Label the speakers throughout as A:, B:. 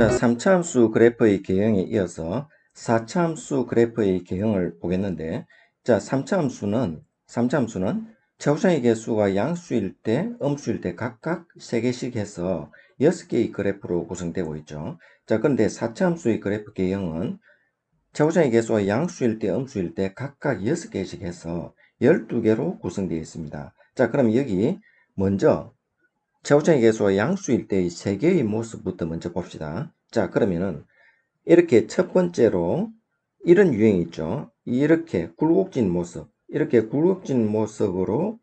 A: 자, 3차함수 그래프의 개형에 이어서 4차함수 그래프의 개형을 보겠는데, 자, 3차함수는 최우선의 개수가 양수일 때, 음수일 때 각각 3개씩 해서 6개의 그래프로 구성되고 있죠. 자, 그런데 4차함수의 그래프 개형은 최우선의 개수가 양수일 때, 음수일 때 각각 6개씩 해서 12개로 구성되어 있습니다. 자, 그럼 여기 먼저 최우선의 개수가 양수일 때의 3개의 모습부터 먼저 봅시다. 자, 그러면은 이렇게 첫 번째로 이런 유형이 있죠. 이렇게 굴곡진 모습, 이렇게 굴곡진 모습으로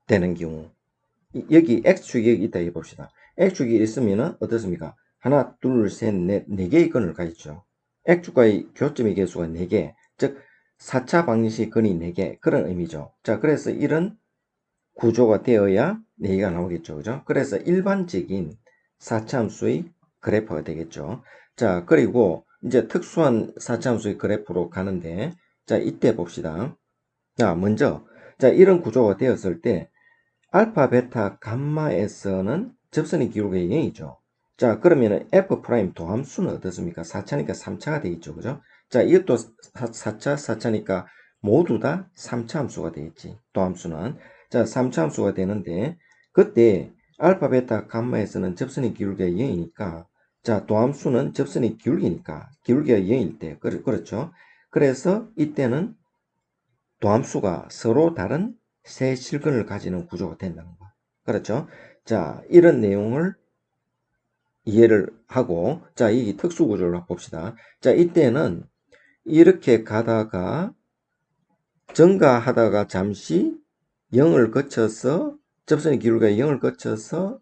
A: 되는 경우, 여기 X축이 여기 있다 해봅시다. X축이 있으면은 어떻습니까? 하나, 둘, 셋, 넷, 4개의 근을 가지죠. X축과의 교점의 개수가 4개, 즉 4차 방정식 근이 4개, 그런 의미죠. 자, 그래서 이런 구조가 되어야 4개가 나오겠죠. 그죠? 그래서 일반적인 4차함수의 그래프가 되겠죠. 자, 그리고 이제 특수한 4차함수의 그래프로 가는데, 자, 이때 봅시다. 자, 먼저, 자, 이런 구조가 되었을 때, 알파, 베타, 감마에서는 접선의 기울기가 0이죠. 자, 그러면은 F' 도함수는 어떻습니까? 4차니까 3차가 되겠죠. 그죠? 자, 이것도 4차, 4차니까 모두 다 3차 함수가 되겠지. 도함수는. 자, 3차 함수가 되는데, 그때 알파, 베타, 감마에서는 접선의 기울기가 0이니까, 자, 도함수는 접선의 기울기니까, 기울기가 0일 때, 그렇죠? 그래서 이때는 도함수가 서로 다른 세 실근을 가지는 구조가 된다는 거. 그렇죠? 자, 이런 내용을 이해를 하고, 자, 이 특수 구조를 봅시다. 자, 이때는 이렇게 가다가 증가하다가 잠시 0을 거쳐서 접선의 기울기가 0을 거쳐서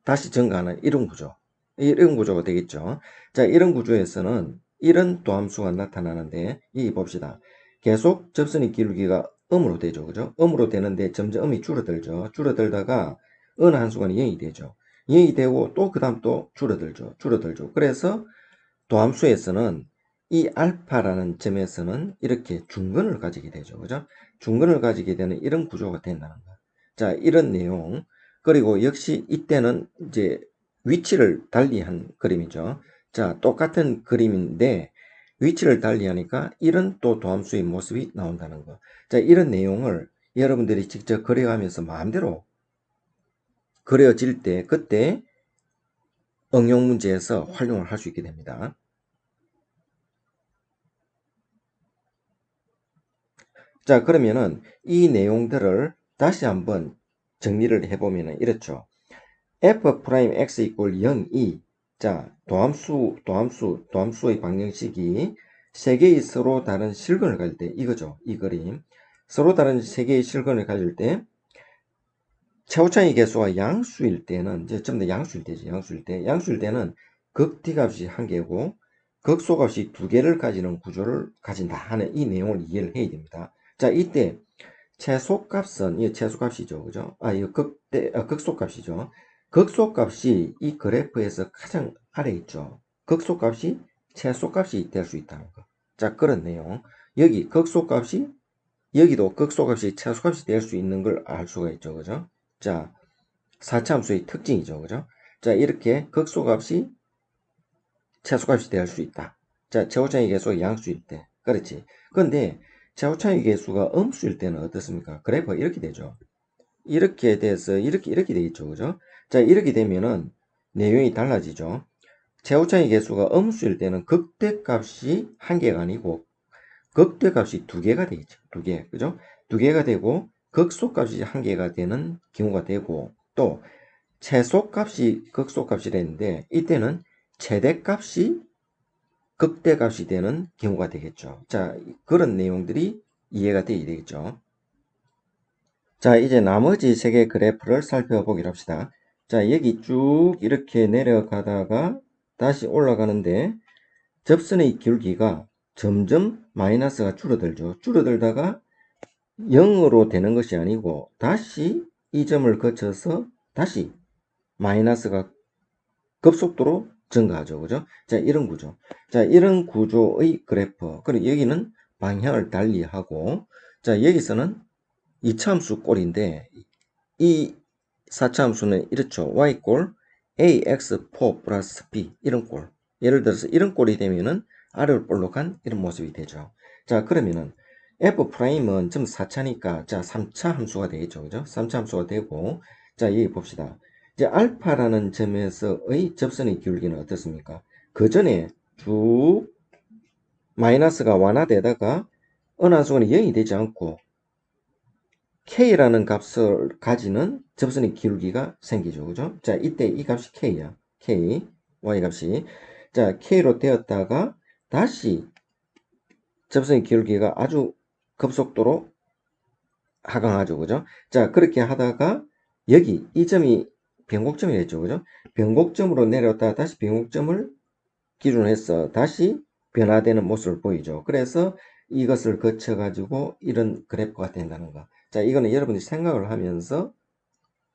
A: 다시 증가하는 이런 구조. 이런 구조가 되겠죠. 자, 이런 구조에서는 이런 도함수가 나타나는데, 이 봅시다. 계속 접선의 기울기가 음으로 되죠. 그죠? 음으로 되는데 점점 음이 줄어들죠. 줄어들다가 어느 한순간에 0이 되죠. 0이 되고 또 그 다음 또 줄어들죠. 줄어들죠. 그래서 도함수에서는 이 알파라는 점에서는 이렇게 중근을 가지게 되죠. 그죠? 중근을 가지게 되는 이런 구조가 된다는 거. 자, 이런 내용. 그리고 역시 이때는 이제 위치를 달리한 그림이죠. 자, 똑같은 그림인데 위치를 달리하니까 이런 또 도함수의 모습이 나온다는 거. 자, 이런 내용을 여러분들이 직접 그려가면서 마음대로 그려질 때 그때 응용 문제에서 활용을 할 수 있게 됩니다. 자, 그러면은 이 내용들을 다시 한번 정리를 해보면은 이렇죠. F'X 이퀄 0, 2. 자, 도함수의 방정식이 세 개의 서로 다른 실근을 가질 때 이거죠. 이 그림. 서로 다른 세 개의 실근을 가질 때 최고차의 개수가 양수일 때는 이제 전부 다 양수일 때지. 양수일 때는 극D값이 1개고 극소값이 2개를 가지는 구조를 가진다 하는 이 내용을 이해를 해야 됩니다. 자, 이때 최소값은 이 최소값이죠. 그죠? 이거 극소값이죠. 극소값이 이 그래프에서 가장 아래 있죠. 극소값이 최소값이 될 수 있다는 거. 자, 그런 내용. 여기 극소값이 여기도 극소값이 최소값이 될 수 있는 걸 알 수가 있죠. 그죠? 자, 4차함수의 특징이죠. 그죠? 자, 이렇게 극소값이 최소값이 될 수 있다. 자, 최고차의 개수가 양수일 때. 그렇지. 그런데 최고차의 개수가 음수일 때는 어떻습니까? 그래프가 이렇게 되죠. 이렇게 돼서 이렇게 되겠죠. 그죠? 자, 이렇게 되면은 내용이 달라지죠. 최고차의 개수가 음수일 때는 극대값이 1개가 아니고 극대값이 2개가 되겠죠. 2개. 그죠? 2개가 되고 극소값이 1개가 되는 경우가 되고 또 최소값이 극소값이 되는데 이때는 최대값이 극대값이 되는 경우가 되겠죠. 자, 그런 내용들이 이해가 되어야 되겠죠. 자, 이제 나머지 세 개 그래프를 살펴보기로 합시다. 자, 여기 쭉 이렇게 내려가다가 다시 올라가는데 접선의 기울기가 점점 마이너스가 줄어들죠. 줄어들다가 0으로 되는 것이 아니고 다시 이 점을 거쳐서 다시 마이너스가 급속도로 증가하죠. 그죠? 자, 이런 구조. 자, 이런 구조의 그래프. 그리고 여기는 방향을 달리하고, 자, 여기서는 이차함수 꼴인데, 이 4차함수는 이렇죠. y꼴 ax4 플러스 b 이런 꼴. 예를 들어서 이런 꼴이 되면은 r을 볼록한 이런 모습이 되죠. 자, 그러면은 f'은 지금 4차니까 자, 3차 함수가 되겠죠. 그죠? 3차 함수가 되고 자, 여기 봅시다. 이제 알파라는 점에서의 접선의 기울기는 어떻습니까? 그 전에 쭉 마이너스가 완화되다가 어느 한 순간에 0이 되지 않고 k라는 값을 가지는 접선의 기울기가 생기죠. 그죠? 자, 이때 이 값이 k야. k, y 값이. 자, k로 되었다가 다시 접선의 기울기가 아주 급속도로 하강하죠. 그죠? 자, 그렇게 하다가 여기 이 점이 변곡점이 됐죠. 그죠? 변곡점으로 내려왔다가 다시 변곡점을 기준으로 해서 다시 변화되는 모습을 보이죠. 그래서 이것을 거쳐 가지고 이런 그래프가 된다는 거. 자, 이거는 여러분이 생각을 하면서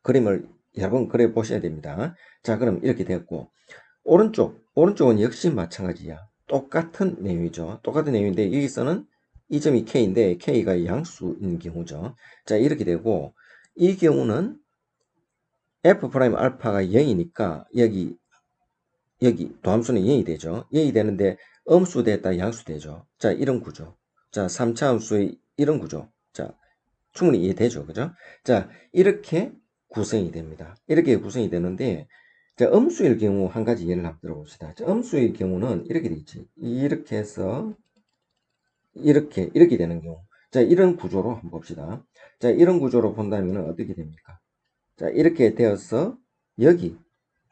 A: 그림을 여러 번 그려 보셔야 됩니다. 자, 그럼 이렇게 됐고 오른쪽은 역시 마찬가지야. 똑같은 내용이죠. 똑같은 내용인데 여기서는 이 점이 K인데 K가 양수인 경우죠. 자, 이렇게 되고 이 경우는 F' 알파가 0이니까 여기 도함수는 0이 되죠. 0이 되는데 음수 됐다 양수 되죠. 자, 이런 구조. 자, 3차 함수의 이런 구조. 자, 충분히 이해되죠. 그죠? 자, 이렇게 구성이 됩니다. 이렇게 구성이 되는데 자, 음수일 경우 한 가지 예를 한번 들어봅시다. 자, 음수일 경우는 이렇게 돼 있지. 이렇게 해서 이렇게 되는 경우. 자, 이런 구조로 한번 봅시다. 자, 이런 구조로 본다면 어떻게 됩니까? 자, 이렇게 되어서 여기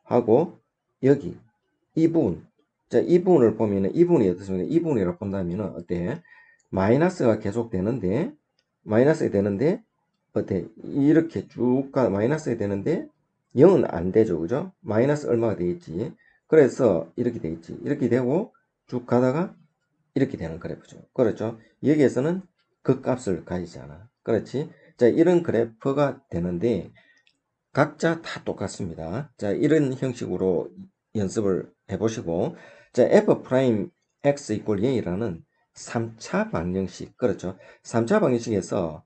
A: 하고 여기 이 부분. 자, 이 부분을 보면은 이 부분이 어떻습니까? 이 부분이라고 본다면은 어때? 마이너스가 계속 되는데 마이너스가 되는데 어때? 이렇게 쭉 가 마이너스가 되는데 0은 안 되죠. 그죠? 마이너스 얼마가 되겠지. 그래서 이렇게 되겠지. 이렇게 되고 쭉 가다가 이렇게 되는 그래프죠. 그렇죠? 여기에서는 그 값을 가지지 않아. 그렇지? 자, 이런 그래프가 되는데 각자 다 똑같습니다. 자, 이런 형식으로 연습을 해보시고, 자, f'(x) 이퀄 0이라는 3차 방정식, 그렇죠? 3차 방정식에서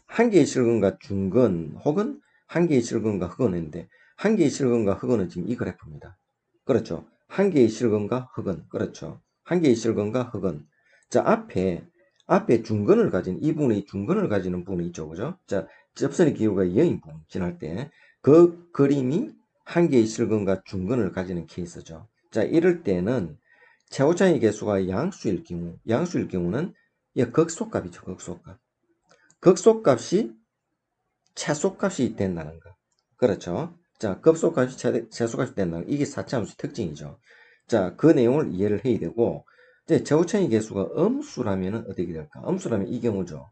A: 한 개의 실근과 중근 혹은 한 개의 실근과 흑은인데, 한 개의 실근과 흑은은 지금 이 그래프입니다. 그렇죠? 한 개의 실근과 흑은, 그렇죠? 한 개의 실근과 흑은. 자, 앞에 중근을 가진, 이 부분이 중근을 가지는 부분이 있죠. 그죠? 자, 접선의 기울기가 0인 부분, 지날 때. 그 그림이 한 개의 실근과 중근을 가지는 케이스죠. 자, 이럴 때는 최고차이 계수가 양수일 경우는 극소값이죠, 극소값. 극소값이 최소값이 된다는 거. 그렇죠. 자, 급소값이 최소값이 된다는 거. 이게 4차 함수 특징이죠. 자, 그 내용을 이해를 해야 되고, 이제 최고차이 계수가 음수라면 어떻게 될까? 음수라면 이 경우죠.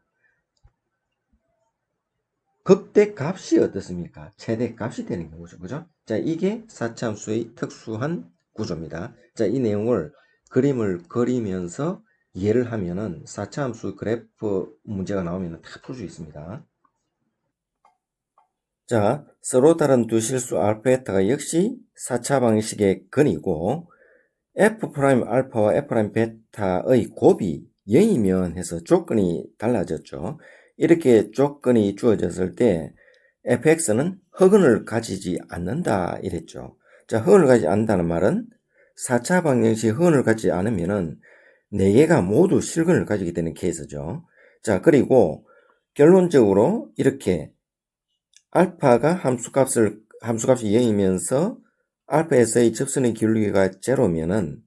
A: 극대값이 어떻습니까? 최대값이 되는 경우죠. 그죠? 자, 이게 4차 함수의 특수한 구조입니다. 자, 이 내용을 그림을 그리면서 이해를 하면은 4차 함수 그래프 문제가 나오면 다 풀 수 있습니다. 자, 서로 다른 두 실수 알파, 베타가 역시 4차 방식의 근이고 F' 알파와 F' 베타의 곱이 0이면 해서 조건이 달라졌죠. 이렇게 조건이 주어졌을 때 fx는 흑은을 가지지 않는다 이랬죠. 자, 흑은을 가지지 않는다는 말은 4차 방정식 흑은을 가지지 않으면은 4개가 모두 실근을 가지게 되는 케이스죠. 자, 그리고 결론적으로 이렇게 알파가 함수값이 0이면서 알파에서의 접선의 기울기가 제로면은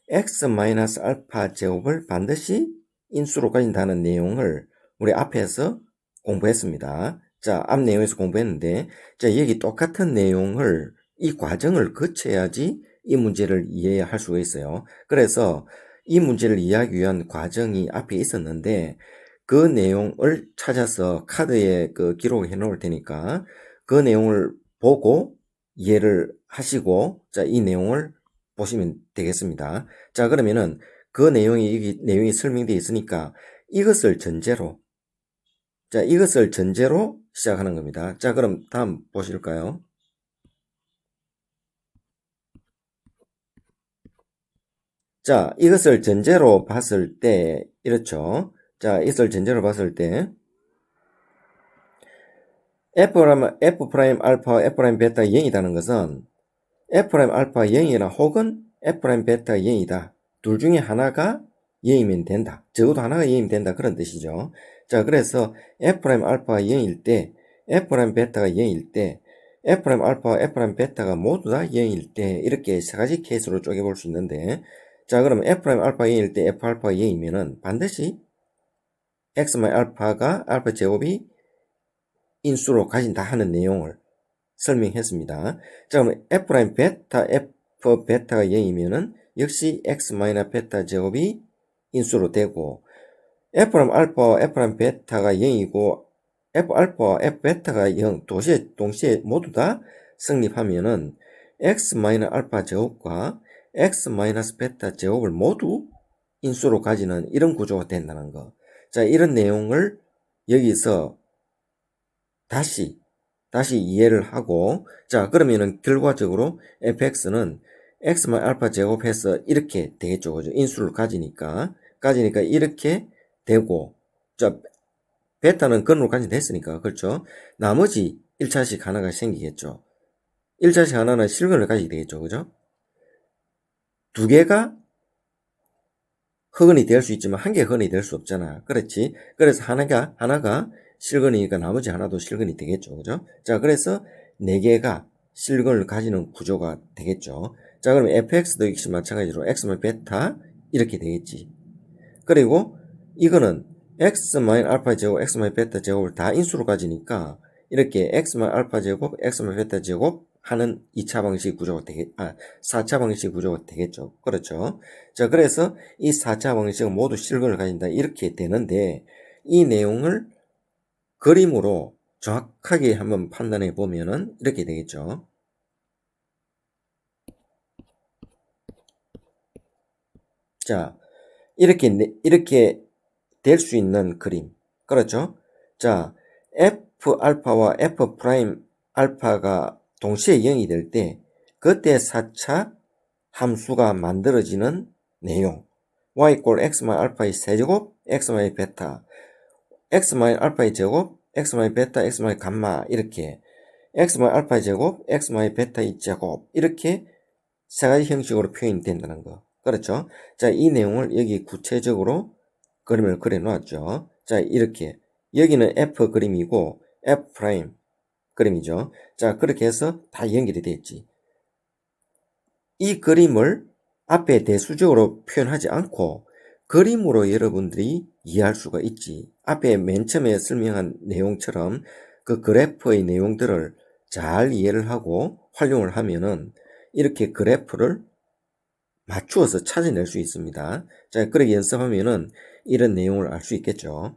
A: x-알파 제곱을 반드시 인수로 가진다는 내용을 우리 앞에서 공부했습니다. 자, 앞 내용에서 공부했는데, 자, 여기 똑같은 내용을, 이 과정을 거쳐야지 이 문제를 이해할 수가 있어요. 그래서 이 문제를 이해하기 위한 과정이 앞에 있었는데, 그 내용을 찾아서 카드에 기록해 놓을 테니까, 그 내용을 보고 이해를 하시고, 자, 이 내용을 보시면 되겠습니다. 자, 그러면은 그 내용이 설명되어 있으니까 이것을 전제로, 자, 이것을 전제로 시작하는 겁니다. 자, 그럼 다음 보실까요? 자, 이것을 전제로 봤을 때, 이렇죠. 자, 이것을 전제로 봤을 때, F' 알파와 F' 베타 0이라는 것은 F' 알파가 0이나 혹은 F' 베타가 0이다. 둘 중에 하나가 0이면 된다. 적어도 하나가 0이면 된다. 그런 뜻이죠. 자, 그래서 F' 알파가 0일 때, F' 베타가 0일 때, F' 알파와 F' 베타가 모두 다 0일 때, 이렇게 세 가지 케이스로 쪼개볼 수 있는데, 자, 그러면 F' 알파가 0일 때 F 알파가 0이면은 반드시 X 알파가 알파 제곱이 인수로 가진다 하는 내용을 설명했습니다. 자, 그럼 F' 베타, F 베타가 0이면은 역시 X 베타 제곱이 인수로 되고, F' 알파와 F' 베타가 0이고, F 알파와 F 베타가 0, 동시에 모두 다 성립하면은 X 알파 제곱과 X 베타 제곱을 모두 인수로 가지는 이런 구조가 된다는 거. 자, 이런 내용을 여기서 다시 이해를 하고, 자, 그러면은 결과적으로 fx는 x 알파 제곱해서 이렇게 되겠죠. 그죠? 인수를 가지니까 이렇게 되고, 자, 베타는 근으로 간주됐으니까, 그렇죠? 나머지 1차식 하나가 생기겠죠. 1차식 하나는 실근을 가지게 되겠죠. 그죠? 두 개가 흑은이 될 수 있지만 한 개가 흑은이 될 수 없잖아. 그렇지? 그래서 하나가 실근이니까 나머지 하나도 실근이 되겠죠. 그죠? 자, 그래서 네 개가 실근을 가지는 구조가 되겠죠. 자, 그럼 fx도 역시 마찬가지로 x 베타 이렇게 되겠지. 그리고 이거는 x 알파 제곱, x 베타 제곱을 다 인수로 가지니까 이렇게 x 알파 제곱, x 베타 제곱 하는 2차 방식 구조가 4차 방식 구조가 되겠죠. 그렇죠. 자, 그래서 이 4차 방식은 모두 실근을 가진다. 이렇게 되는데, 이 내용을 그림으로 정확하게 한번 판단해 보면은 이렇게 되겠죠. 자, 이렇게 될 수 있는 그림. 그렇죠? 자, F 알파와 F 프라임 알파가 동시에 0이 될 때, 그때 4차 함수가 만들어지는 내용. y 꼴 x 알파의 세제곱, x 베타, x 알파의 제곱, x 베타, x 감마, 이렇게 x 알파의 제곱, x 베타의 제곱, 이렇게 세 가지 형식으로 표현이 된다는 거. 그렇죠? 자, 이 내용을 여기 구체적으로 그림을 그려 놓았죠. 자, 이렇게. 여기는 F 그림이고, F 프라임 그림이죠. 자, 그렇게 해서 다 연결이 됐지. 이 그림을 앞에 대수적으로 표현하지 않고, 그림으로 여러분들이 이해할 수가 있지. 앞에 맨 처음에 설명한 내용처럼 그 그래프의 내용들을 잘 이해를 하고 활용을 하면은 이렇게 그래프를 맞추어서 찾아낼 수 있습니다. 자, 그렇게 연습하면은 이런 내용을 알 수 있겠죠.